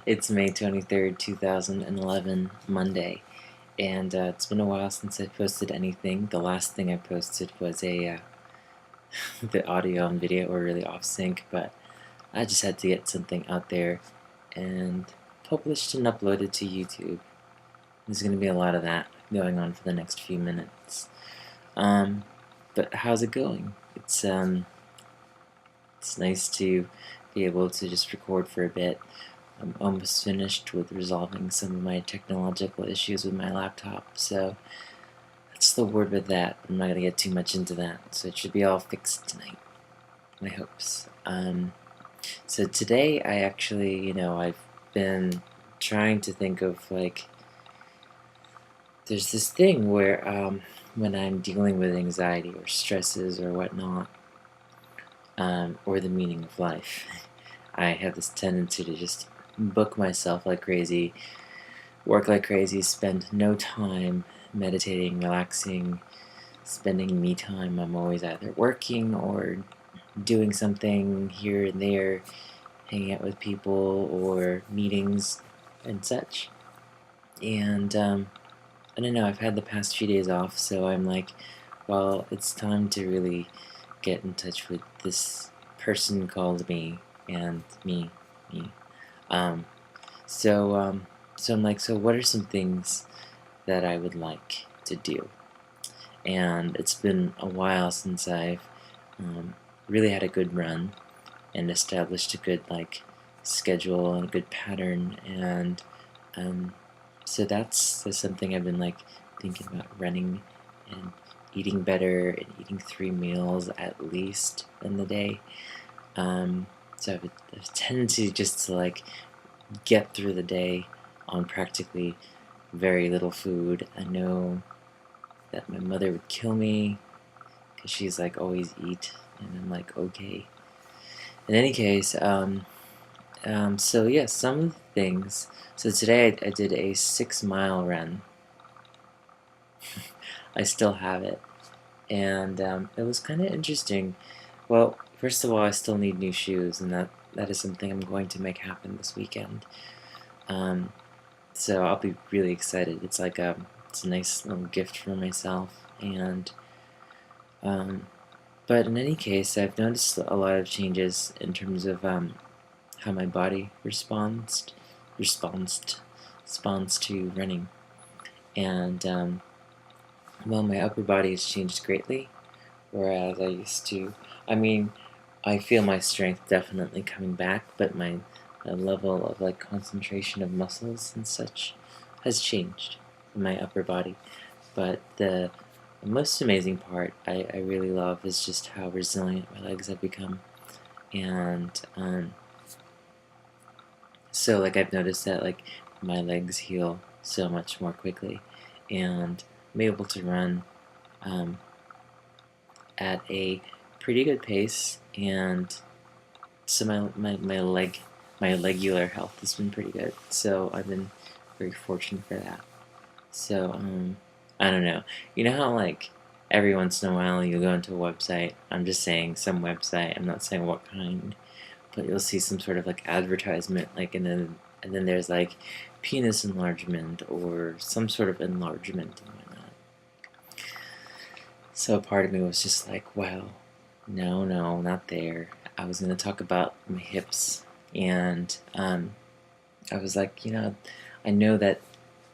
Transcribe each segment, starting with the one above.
It's May 23rd, 2011, Monday, and it's been a while since I posted anything. The last thing I posted was the audio and video were really off sync, but I just had to get something out there and published and uploaded to YouTube. There's going to be a lot of that going on for the next few minutes. But how's it going? It's nice to be able to just record for a bit. I'm almost finished with resolving some of my technological issues with my laptop, so that's the word with that. I'm not going to get too much into that, so it should be all fixed tonight, my hopes. So today I actually, I've been trying to think of, there's this thing where when I'm dealing with anxiety or stresses or whatnot, or the meaning of life, I have this tendency to just book myself like crazy, work like crazy, spend no time meditating, relaxing, spending me time. I'm always either working or doing something here and there, hanging out with people or meetings and such. And I don't know, I've had the past few days off, so I'm like, well, it's time to really get in touch with this person called me and me. Um, so, um, so I'm like, so what are some things that I would like to do? And it's been a while since I've really had a good run and established a good schedule and a good pattern, and um, so that's something I've been thinking about running and eating better and eating 3 meals at least in the day. So I have a tendency just to get through the day on practically very little food. I know that my mother would kill me because she's like, always eat, and I'm like, okay. In any case, so yeah, some of the things. So today I did a 6 mile run. I still have it, and it was kind of interesting. Well, first of all, I still need new shoes, and that is something I'm going to make happen this weekend. Um, so I'll be really excited. It's a nice little gift for myself, and um, but in any case, I've noticed a lot of changes in terms of how my body responds responds to running, and well, my upper body has changed greatly, whereas I used to. I mean, I feel my strength definitely coming back, but my level of concentration of muscles and such has changed in my upper body. But the most amazing part I really love is just how resilient my legs have become. And so I've noticed that my legs heal so much more quickly, and I'm able to run um, at a pretty good pace, and so my legular health has been pretty good. So I've been very fortunate for that. So I don't know. You know how every once in a while you go into a website. I'm just saying some website. I'm not saying what kind, but you'll see some sort of advertisement and then there's penis enlargement or some sort of enlargement and whatnot. So part of me was just like, well, no, not there. I was gonna talk about my hips, and I was like, I know that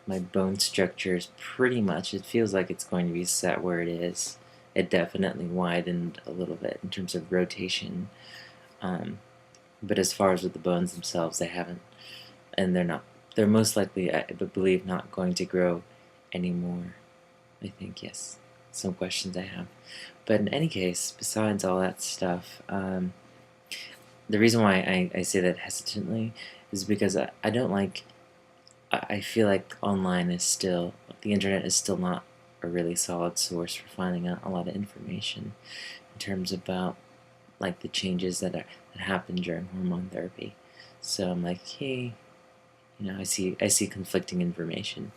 my bone structure is pretty much. It feels like it's going to be set where it is. It definitely widened a little bit in terms of rotation, um, but as far as with the bones themselves, they haven't, and they're not. They're most likely, I believe, not going to grow anymore. I think, yes. Some questions I have. But in any case, besides all that stuff, the reason why I say that hesitantly is because I don't I feel like online is still, the internet is still not a really solid source for finding out a lot of information in terms about the changes that happen during hormone therapy. So I'm like, hey, I see conflicting information,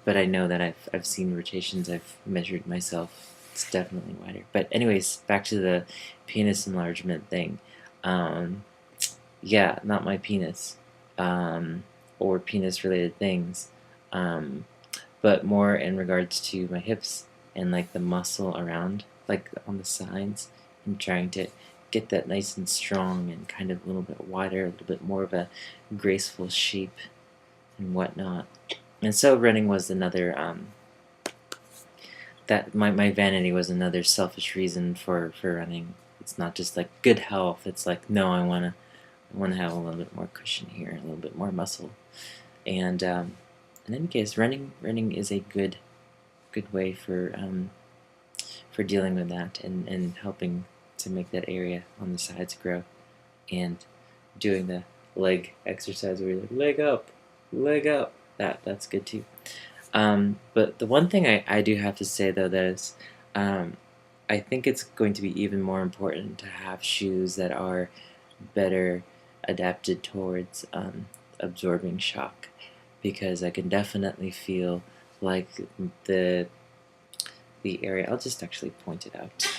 but I know that I've seen rotations. I've measured myself. It's definitely wider. But anyways, back to the penis enlargement thing. Um, yeah, not my penis. um, or penis related things, but more in regards to my hips and like the muscle around, like on the sides, and trying to get that nice and strong and kind of a little bit wider, a little bit more of a graceful shape and whatnot. And so running was another that my vanity was another selfish reason for running. It's not just like good health. It's like, no, I want to have a little bit more cushion here, a little bit more muscle. And in any case, running is a good way for dealing with that and helping to make that area on the sides grow, and doing the leg exercise where you're like leg up. That's good too. But the one thing I do have to say though that is, um, I think it's going to be even more important to have shoes that are better adapted towards absorbing shock, because I can definitely feel like the the area. I'll just actually point it out.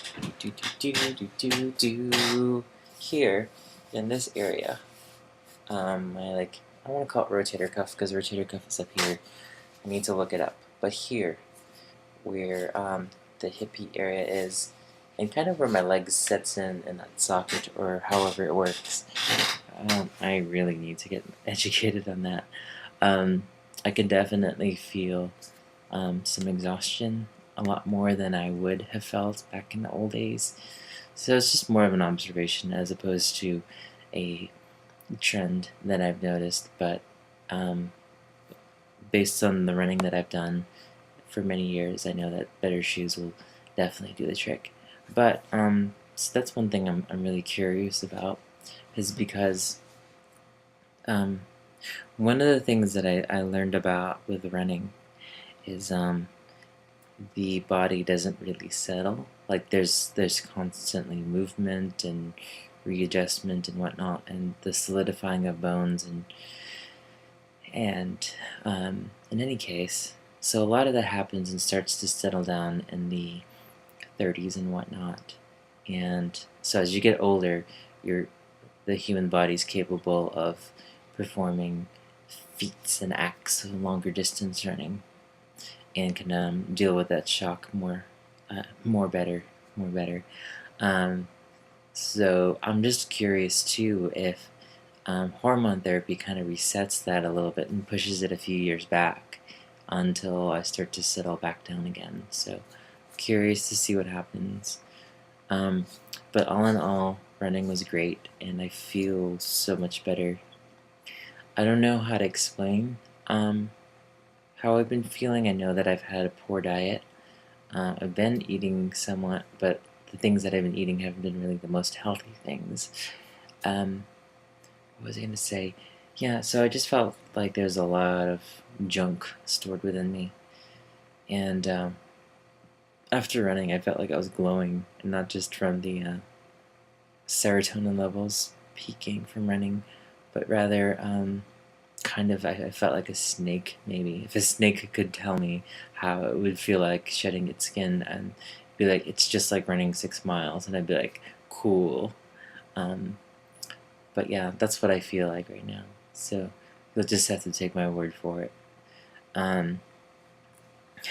Here in this area, I want to call it rotator cuff because rotator cuff is up here. I need to look it up. But here, where the hippie area is, and kind of where my leg sets in that socket, or however it works, I really need to get educated on that. I can definitely feel some exhaustion, a lot more than I would have felt back in the old days. So it's just more of an observation as opposed to a trend that I've noticed. But um, based on the running that I've done for many years, I know that better shoes will definitely do the trick. But so that's one thing I'm really curious about, is because um, one of the things that I learned about with running is the body doesn't really settle. Like there's constantly movement and readjustment and whatnot, and the solidifying of bones and in any case, so a lot of that happens and starts to settle down in the 30s and whatnot. And so as you get older, the human body is capable of performing feats and acts of longer distance running, and can deal with that shock more better. Um, so I'm just curious too if hormone therapy kind of resets that a little bit and pushes it a few years back until I start to settle back down again. So curious to see what happens. Um, but all in all, running was great, and I feel so much better. I don't know how to explain how I've been feeling. I know that I've had a poor diet. I've been eating somewhat, but the things that I've been eating haven't been really the most healthy things. Um, what was I going to say? Yeah, so I just felt like there's a lot of junk stored within me. And after running, I felt like I was glowing, and not just from the serotonin levels peaking from running, but rather kind of, I felt like a snake, maybe. If a snake could tell me how it would feel like shedding its skin, and be like, it's just like running 6 miles, and I'd be like, cool. Um, but yeah, that's what I feel like right now. So you'll just have to take my word for it. Um,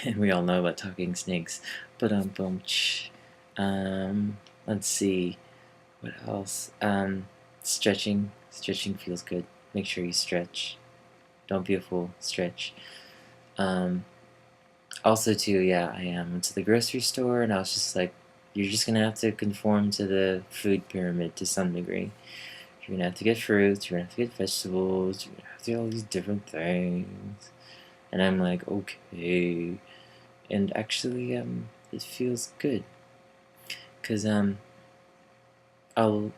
and we all know about talking snakes. But boom. Let's see. What else? Stretching. Stretching feels good. Make sure you stretch. Don't be a fool. Stretch. Um, Also, too, yeah, I went to the grocery store, and I was just like, you're just gonna have to conform to the food pyramid to some degree. You're gonna have to get fruits. You're gonna have to get vegetables. You're gonna have to get all these different things. And I'm like, okay. And actually, it feels good, cause I'm a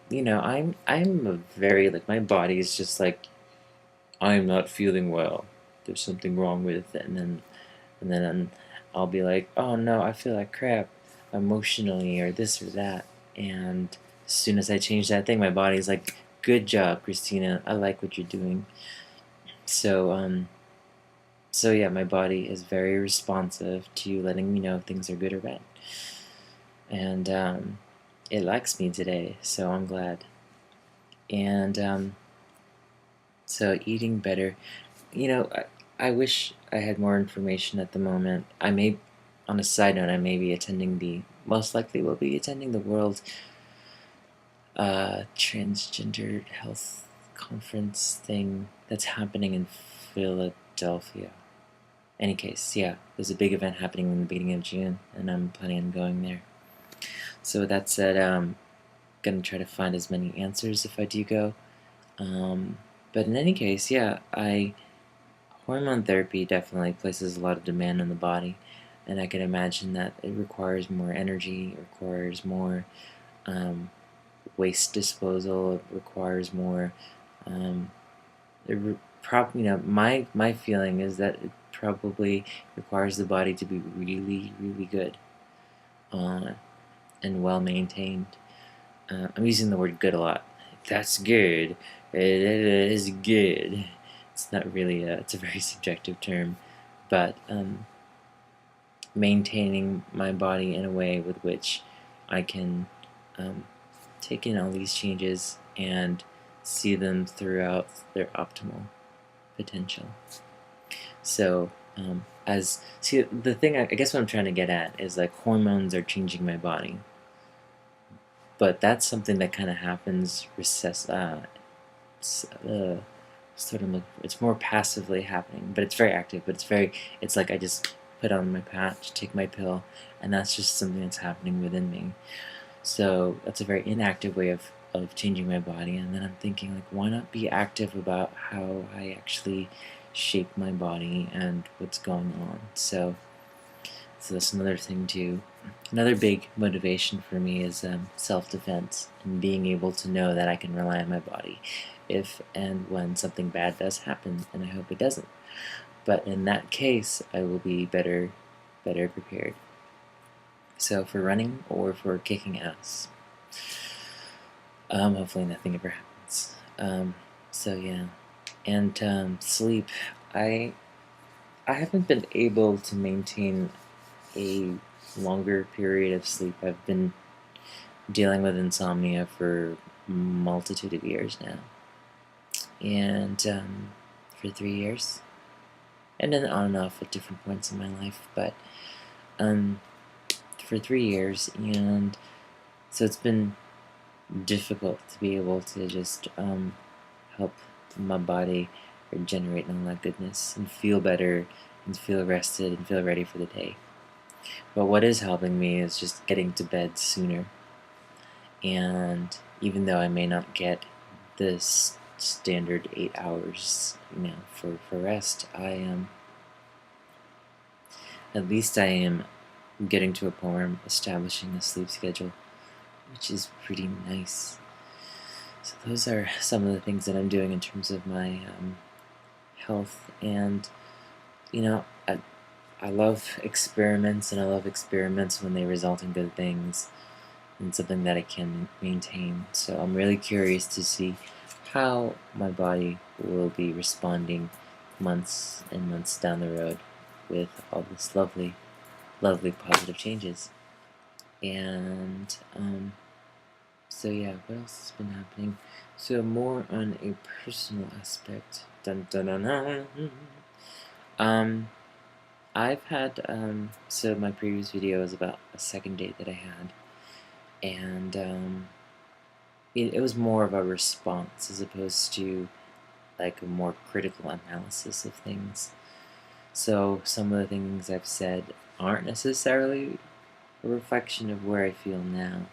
very, like, my body is just like, I'm not feeling well. There's something wrong with it, and then I'll be like, oh no, I feel like crap emotionally, or this or that. And as soon as I change that thing, my body's like, good job, Christina. I like what you're doing. So so yeah, my body is very responsive to letting me know if things are good or bad. And it likes me today, so I'm glad. And So eating better. I wish I had more information at the moment. On a side note, I may be attending most likely will be attending the World Transgender Health Conference thing that's happening in Philadelphia. Any case, yeah, there's a big event happening in the beginning of June, and I'm planning on going there. So with that said, gonna try to find as many answers if I do go. But in any case, yeah, hormone therapy definitely places a lot of demand on the body, and I can imagine that it requires more energy, it requires more waste disposal, it requires more. My feeling is that it probably requires the body to be really, really good uh, and well maintained. I'm using the word good a lot. That's good. It is good. It's not really it's a very subjective term, but maintaining my body in a way with which I can take in all these changes and see them throughout their optimal potential. So, the thing I guess what I'm trying to get at is like hormones are changing my body, but that's something that kind of happens it's more passively happening, but it's very active. But it's like I just put on my patch, take my pill, and that's just something that's happening within me. So that's a very inactive way of changing my body. And then I'm thinking, like, why not be active about how I actually shape my body and what's going on? So that's another thing too. Another big motivation for me is self-defense and being able to know that I can rely on my body if and when something bad does happen, and I hope it doesn't. But in that case, I will be better prepared. So for running or for kicking ass, hopefully nothing ever happens. So yeah, and sleep. I haven't been able to maintain a longer period of sleep. I've been dealing with insomnia for a multitude of years now, and for 3 years, and then on and off at different points in my life, but for 3 years, and so it's been difficult to be able to just help my body regenerate and all that goodness and feel better and feel rested and feel ready for the day. But what is helping me is just getting to bed sooner. And even though I may not get this standard 8 hours, for rest, at least I am getting to a point where I'm establishing a sleep schedule, which is pretty nice. So those are some of the things that I'm doing in terms of my health, and I love experiments, and I love experiments when they result in good things and something that I can maintain. So I'm really curious to see how my body will be responding months and months down the road with all this lovely, lovely positive changes. And so yeah, what else has been happening? So more on a personal aspect. Dun dun dun dun. I've had so my previous video was about a second date that I had, and it was more of a response as opposed to like a more critical analysis of things. So some of the things I've said aren't necessarily a reflection of where I feel now,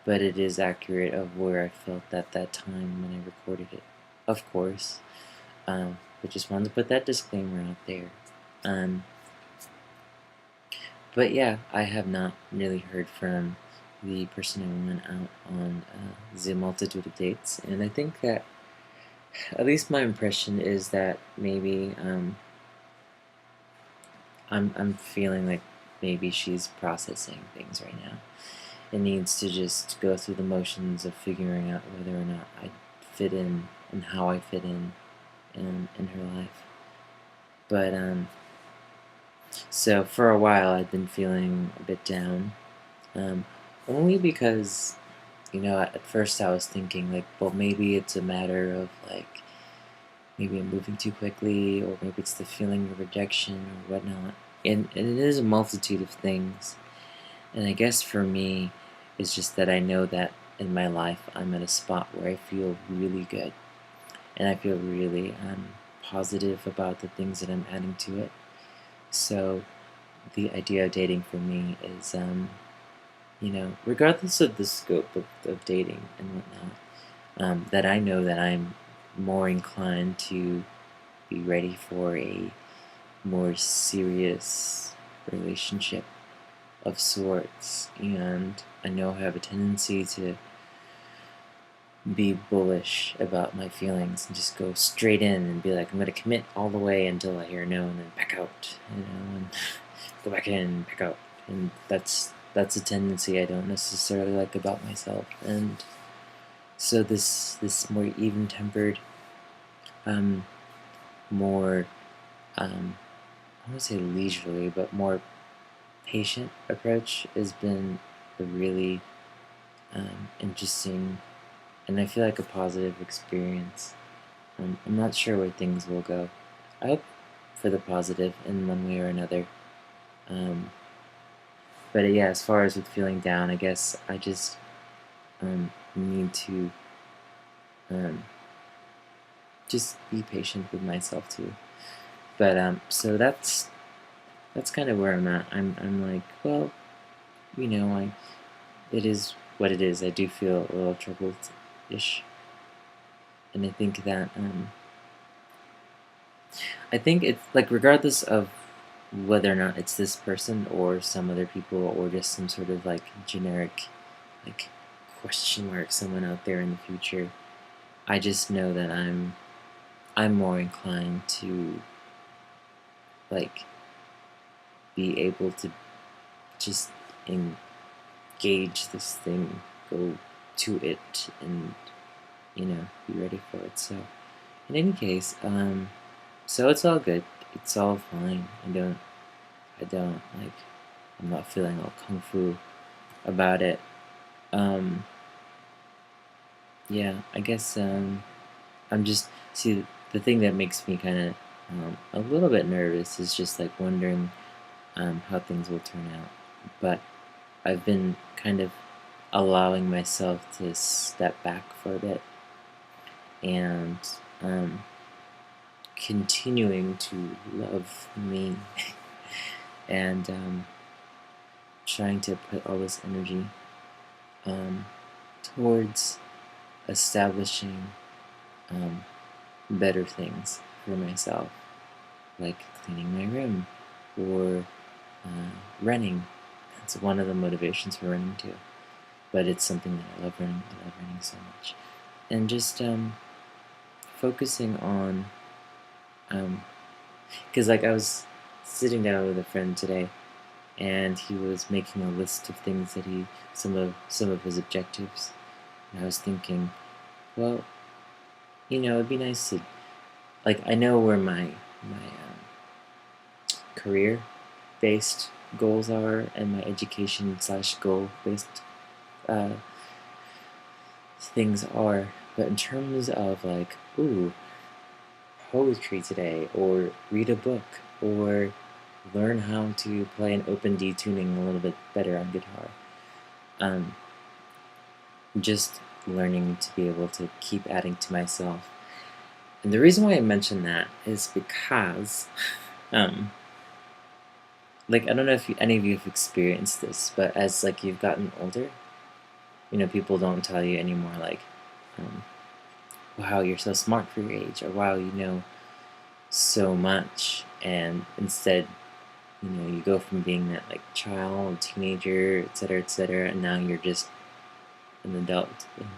but it is accurate of where I felt at that time when I recorded it, of course. But just wanted to put that disclaimer out there. But yeah, I have not really heard from the person I went out on the multitude of dates, and I think that at least my impression is that maybe I'm feeling like maybe she's processing things right now. It needs to just go through the motions of figuring out whether or not I fit in and how I fit in her life. But so for a while I'd been feeling a bit down, only because at first I was thinking like, well, maybe it's a matter of like maybe I'm moving too quickly, or maybe it's the feeling of rejection or whatnot. And it is a multitude of things. And I guess for me, it's just that I know that in my life I'm at a spot where I feel really good, and I feel really positive about the things that I'm adding to it. So the idea of dating for me is, regardless of the scope of dating and whatnot, that I know that I'm more inclined to be ready for a more serious relationship of sorts, and I know I have a tendency to be bullish about my feelings and just go straight in and be like, I'm gonna commit all the way until I hear no, and then back out, and go back in, back out, and that's a tendency I don't necessarily like about myself, and so this more even-tempered, um, more I won't say leisurely, but more patient approach has been a really interesting, and I feel like a positive experience. I'm not sure where things will go. I hope for the positive in one way or another. Um, but yeah, as far as with feeling down, I guess I just need to um, just be patient with myself too. But so that's kind of where I'm at. I'm like, well, I it is what it is. I do feel a little troubled-ish, and I think it's like regardless of whether or not it's this person or some other people or just some sort of like generic like question mark someone out there in the future, I just know that I'm more inclined to like be able to just engage this thing, go to it, and be ready for it. So in any case, so it's all good. It's all fine. I don't like. I'm not feeling all kung fu about it. Um, yeah, I guess I'm just see the thing that makes me kind of a little bit nervous is just like wondering how things will turn out. But I've been kind of allowing myself to step back for a bit and um, continuing to love me and trying to put all this energy um, towards establishing um, better things for myself, like cleaning my room or running. That's one of the motivations for running too. But it's something that I love running. I love running so much, and just focusing on, because like I was sitting down with a friend today, and he was making a list of things that some of his objectives, and I was thinking, well, it'd be nice to like I know where my career based goals are and my education slash goal based uh, things are, but in terms of like, ooh, poetry today, or read a book, or learn how to play an open D tuning a little bit better on guitar. Um, just learning to be able to keep adding to myself. And the reason why I mention that is because, um, like, I don't know if any of you have experienced this, but as like you've gotten older, people don't tell you anymore like, um, wow, you're so smart for your age, or wow, you know so much, and instead, you go from being that like child, teenager, etc., and now you're just an adult. And,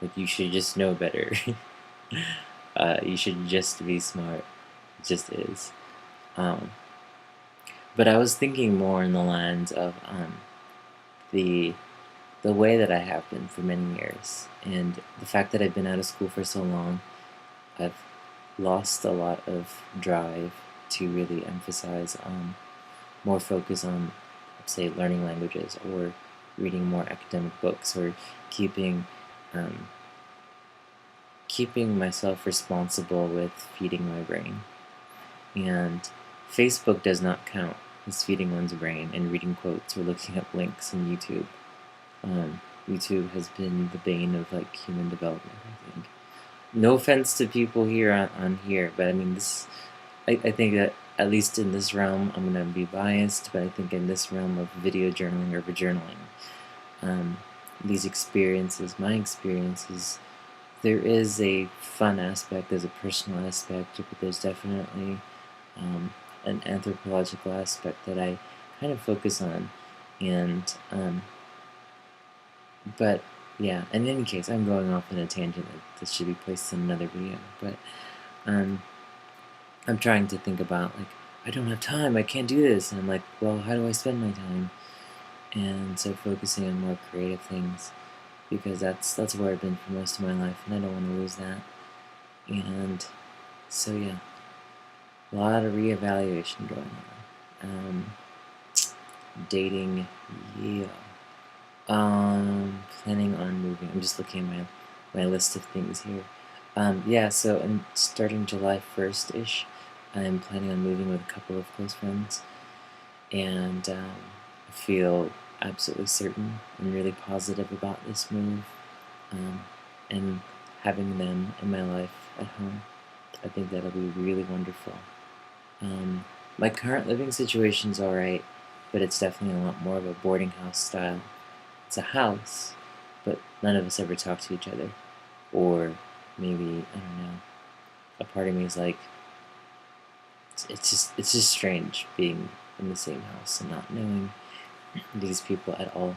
like you should just know better. You should just be smart. It just is. Um, but I was thinking more in the lines of the the way that I have been for many years, and the fact that I've been out of school for so long. I've lost a lot of drive to really emphasize more focus on, say, learning languages or reading more academic books or keeping um, keeping myself responsible with feeding my brain. And Facebook does not count as feeding one's brain and reading quotes or looking up links on YouTube. YouTube has been the bane of like human development, I think. No offense to people here on here, but I mean this. I think that at least in this realm, I'm gonna be biased, but I think in this realm of video journaling or journaling, these experiences, my experiences, there is a fun aspect, there's a personal aspect, but there's definitely an anthropological aspect that I kind of focus on, and but yeah. In any case, I'm going off on a tangent that should be placed in another video, but um, I'm trying to think about like I don't have time, I can't do this, and I'm like, well, how do I spend my time? And so focusing on more creative things because that's where I've been for most of my life, and I don't want to lose that. And so yeah, a lot of reevaluation going on. Dating, yeah. Planning on moving. I'm just looking at my list of things here. Yeah, so starting July 1st-ish, I'm planning on moving with a couple of close friends, and I feel absolutely certain and really positive about this move, and having them in my life at home. I think that'll be really wonderful. My current living situation's alright, but it's definitely a lot more of a boarding house style. It's a house, but none of us ever talk to each other. Or maybe, I don't know, a part of me is like, it's just strange being in the same house and not knowing these people at all.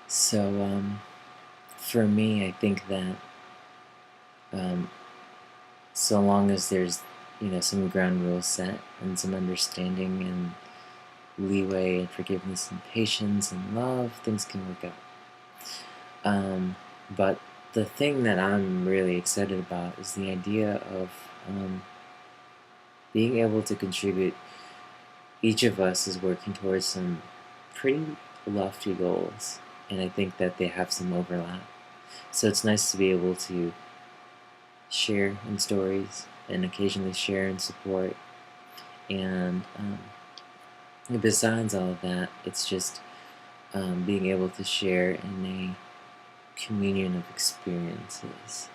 So, for me, I think that so long as there's, some ground rules set and some understanding and leeway and forgiveness and patience and love, things can work out. But the thing that I'm really excited about is the idea of being able to contribute. Each of us is working towards some pretty lofty goals, and I think that they have some overlap. So it's nice to be able to share in stories and occasionally share in support. And besides all of that, it's just being able to share in a communion of experiences.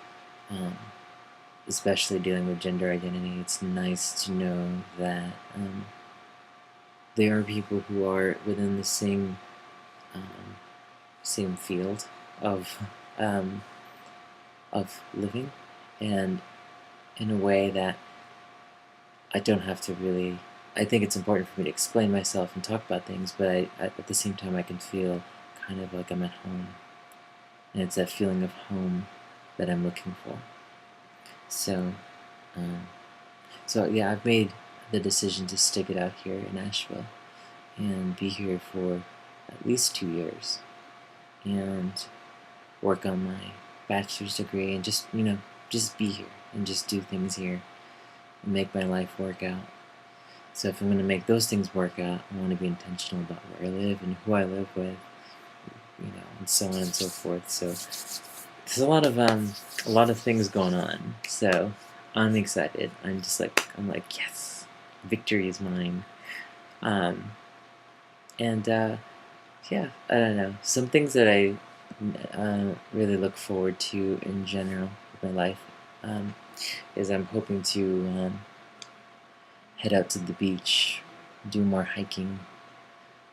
Especially dealing with gender identity, it's nice to know that there are people who are within the same field of living, and in a way that I don't have to really. I think it's important for me to explain myself and talk about things, but at the same time, I can feel kind of like I'm at home, and it's that feeling of home that I'm looking for. So, yeah, I've made the decision to stick it out here in Asheville and be here for at least 2 years and work on my bachelor's degree and just be here and just do things here and make my life work out. So if I'm going to make those things work out, I want to be intentional about where I live and who I live with, and so on and so forth. So there's a lot of things going on. So I'm excited. I'm like, yes, victory is mine. And yeah, I don't know. Some things that I really look forward to in general with my life is I'm hoping to head out to the beach, do more hiking.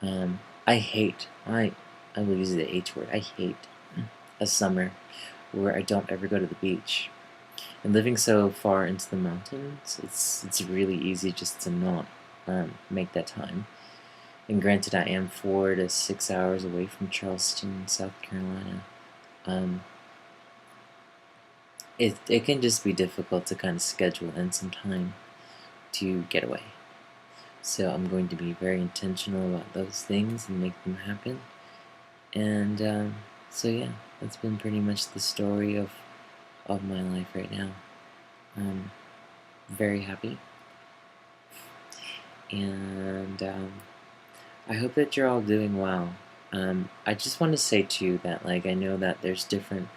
I will use the H word. I hate a summer where I don't ever go to the beach. And living so far into the mountains, it's really easy just to not make that time. And granted, I am 4 to 6 hours away from Charleston, South Carolina. It can just be difficult to kind of schedule in some time to get away. So I'm going to be very intentional about those things and make them happen. And so yeah, that's been pretty much the story of my life right now. I'm very happy. And I hope that you're all doing well. I just want to say too that I know that there's different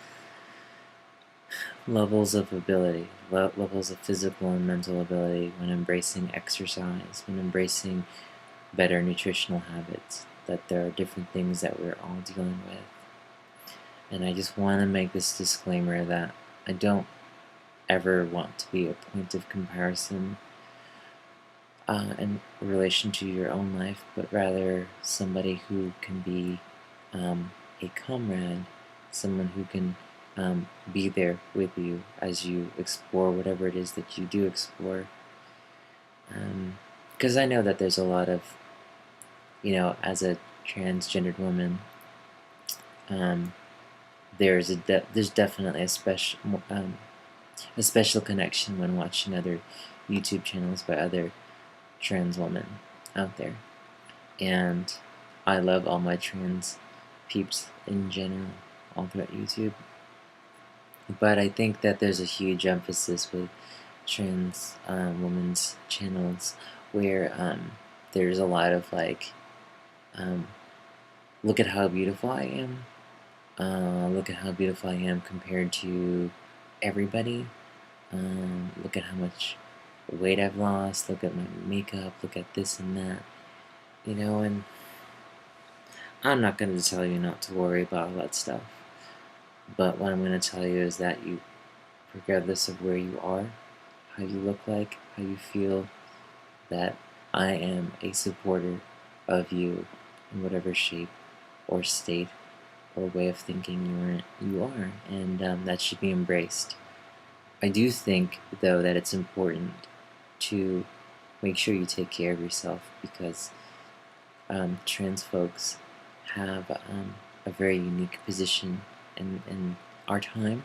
levels of ability, levels of physical and mental ability, when embracing exercise, when embracing better nutritional habits, that there are different things that we're all dealing with. And I just want to make this disclaimer that I don't ever want to be a point of comparison in relation to your own life, but rather somebody who can be a comrade, someone who can be there with you as you explore whatever it is that you do explore. Because I know that there's a lot of, as a transgendered woman, there's definitely a special connection when watching other YouTube channels by other trans women out there. And I love all my trans peeps in general, all throughout YouTube. But I think that there's a huge emphasis with trans women's channels where there's a lot of like, look at how beautiful I am. Look at how beautiful I am compared to everybody. Look at how much weight I've lost. Look at my makeup. Look at this and that. And I'm not going to tell you not to worry about all that stuff. But what I'm going to tell you is that you, regardless of where you are, how you look like, how you feel, that I am a supporter of you in whatever shape or state or way of thinking you are, and that should be embraced. I do think, though, that it's important to make sure you take care of yourself, because trans folks have a very unique position in our time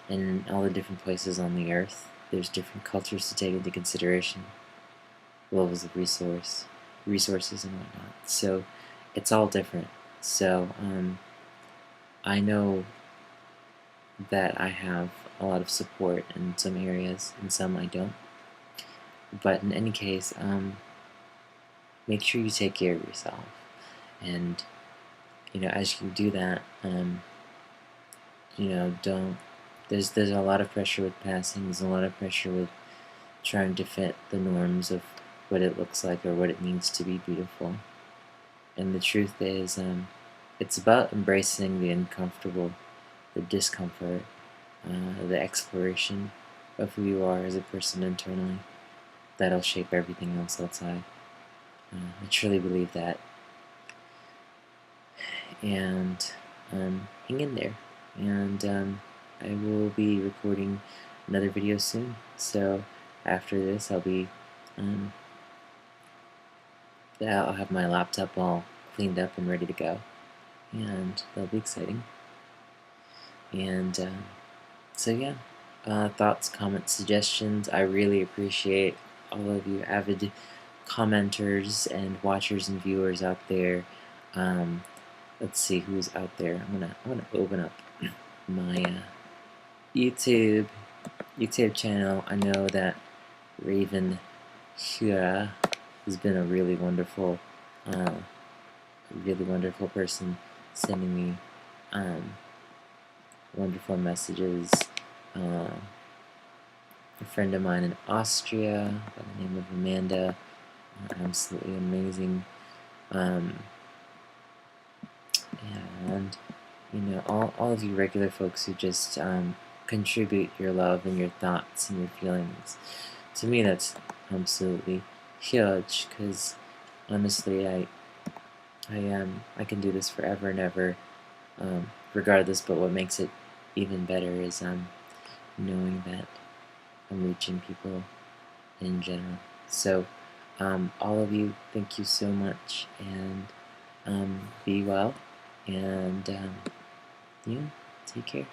and in all the different places on the earth. There's different cultures to take into consideration, levels of resources and whatnot. So it's all different. So I know that I have a lot of support in some areas, and some I don't. But in any case, make sure you take care of yourself. And as you do that, don't. There's a lot of pressure with passing. There's a lot of pressure with trying to fit the norms of what it looks like or what it means to be beautiful. And the truth is, it's about embracing the uncomfortable, the discomfort, the exploration of who you are as a person internally. That'll shape everything else outside. I truly believe that. And hang in there. And I will be recording another video soon. So after this, I'll have my laptop all cleaned up and ready to go, and that'll be exciting. And so yeah, thoughts, comments, suggestions. I really appreciate all of you avid commenters and watchers and viewers out there. Let's see who's out there. I'm gonna open up my YouTube channel. I know that Raven Shura has been a really wonderful person, sending me wonderful messages. A friend of mine in Austria by the name of Amanda, absolutely amazing. And all of you regular folks who just contribute your love and your thoughts and your feelings. To me, that's absolutely huge, because honestly, I can do this forever and ever, regardless. But what makes it even better is knowing that I'm reaching people in general. So all of you, thank you so much, and be well, and yeah, take care.